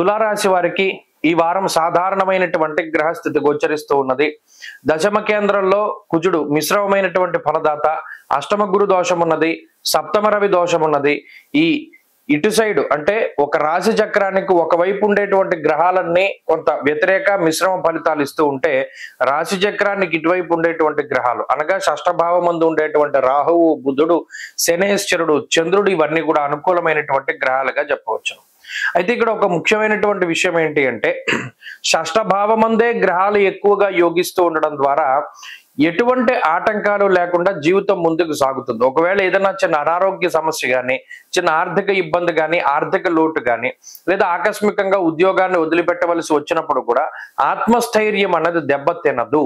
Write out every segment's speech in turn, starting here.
తులారాశి వారికి ఈ వారం సాధారణమైనటువంటి గ్రహస్థితి గోచరిస్తూ ఉన్నది. దశమ కేంద్రంలో కుజుడు మిశ్రమమైనటువంటి ఫలదాత, అష్టమ గురు దోషం ఉన్నది, సప్తమ రవి దోషం ఉన్నది. ఈ ఇటు సైడ్ అంటే ఒక రాశి చక్రానికి ఒకవైపు ఉండేటువంటి గ్రహాలన్నీ కొంత వ్యతిరేక మిశ్రమ ఫలితాలు ఇస్తూ ఉంటే, రాశి చక్రానికి ఇటువైపు ఉండేటువంటి గ్రహాలు అనగా షష్ఠభావమందు ఉండేటువంటి రాహువు, బుధుడు, శనేశ్వరుడు, చంద్రుడు ఇవన్నీ కూడా అనుకూలమైనటువంటి గ్రహాలుగా చెప్పవచ్చు. అయితే ఇక్కడ ఒక ముఖ్యమైనటువంటి విషయం ఏంటి అంటే, షష్ఠభావమందే గ్రహాలు ఎక్కువగా యోగిస్తూ ఉండడం ద్వారా ఎటువంటి ఆటంకాలు లేకుండా జీవితం ముందుకు సాగుతుంది. ఒకవేళ ఏదైనా చిన్న అనారోగ్య సమస్య కానీ, చిన్న ఆర్థిక ఇబ్బంది కానీ, ఆర్థిక లోటు కానీ, లేదా ఆకస్మికంగా ఉద్యోగాన్ని వదిలిపెట్టవలసి వచ్చినప్పుడు కూడా ఆత్మస్థైర్యం అన్నది దెబ్బతినదు.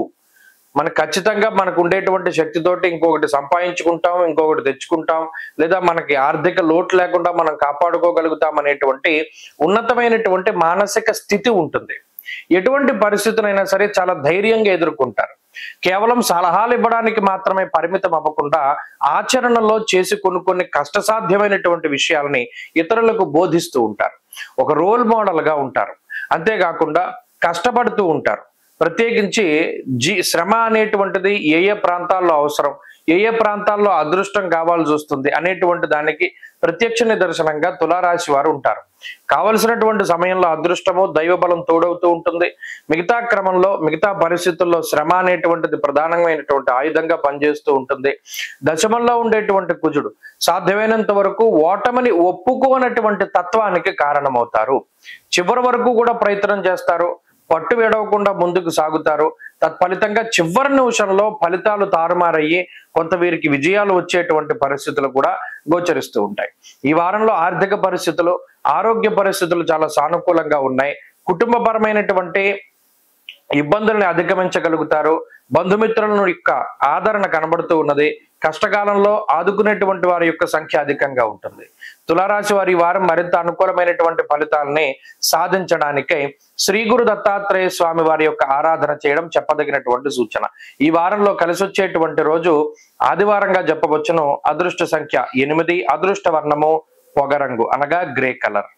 మనకు ఖచ్చితంగా మనకు ఉండేటువంటి శక్తితోటి ఇంకొకటి సంపాదించుకుంటాం, ఇంకొకటి తెచ్చుకుంటాం, లేదా మనకి ఆర్థిక లోటు లేకుండా మనం కాపాడుకోగలుగుతాం అనేటువంటి ఉన్నతమైనటువంటి మానసిక స్థితి ఉంటుంది. ఎటువంటి పరిస్థితులైనా సరే చాలా ధైర్యంగా ఎదుర్కొంటారు. కేవలం సలహాలు ఇవ్వడానికి మాత్రమే పరిమితం అవ్వకుండా ఆచరణలో చేసి కొన్ని కష్టసాధ్యమైనటువంటి విషయాలని ఇతరులకు బోధిస్తూ ఉంటారు. ఒక రోల్ మోడల్ గా ఉంటారు. అంతేకాకుండా కష్టపడుతూ ఉంటారు. ప్రత్యేకించి శ్రమ అనేటువంటిది ఏ ఏ ప్రాంతాల్లో అవసరం, ఏ ఏ ప్రాంతాల్లో అదృష్టం కావాల్సి వస్తుంది అనేటువంటి దానికి ప్రత్యక్ష నిదర్శనంగా తులారాశి వారు ఉంటారు. కావలసినటువంటి సమయంలో అదృష్టము, దైవబలం తోడవుతూ ఉంటుంది. మిగతా క్రమంలో, మిగతా పరిస్థితుల్లో శ్రమ అనేటువంటిది ప్రధానమైనటువంటి ఆయుధంగా పనిచేస్తూ ఉంటుంది. దశమంలో ఉండేటువంటి కుజుడు సాధ్యమైనంత వరకు ఓటమిని ఒప్పుకోనటువంటి తత్వానికి కారణమవుతారు. చివరి వరకు కూడా ప్రయత్నం చేస్తారు, పట్టు విడవకుండా ముందుకు సాగుతారు. తత్ఫలితంగా చివరి నిమిషంలో ఫలితాలు తారుమారయ్యి కొంత వీరికి విజయాలు వచ్చేటువంటి పరిస్థితులు కూడా గోచరిస్తూ ఉంటాయి. ఈ వారంలో ఆర్థిక పరిస్థితులు, ఆరోగ్య పరిస్థితులు చాలా సానుకూలంగా ఉన్నాయి. కుటుంబపరమైనటువంటి ఇబ్బందుల్ని అధిగమించగలుగుతారు. బంధుమిత్రుల యొక్క ఆదరణ కనబడుతూ ఉన్నది. కష్టకాలంలో ఆదుకునేటువంటి వారి యొక్క సంఖ్య అధికంగా ఉంటుంది. తులారాశి వారి వారం మరింత అనుకూలమైనటువంటి ఫలితాలని సాధించడానికై శ్రీ గురు దత్తాత్రేయ స్వామి వారి యొక్క ఆరాధన చేయడం చెప్పదగినటువంటి సూచన. ఈ వారంలో కలిసి వచ్చేటువంటి రోజు ఆదివారంగా చెప్పవచ్చును. అదృష్ట సంఖ్య 8, అదృష్ట వర్ణము పొగరంగు అనగా గ్రే కలర్.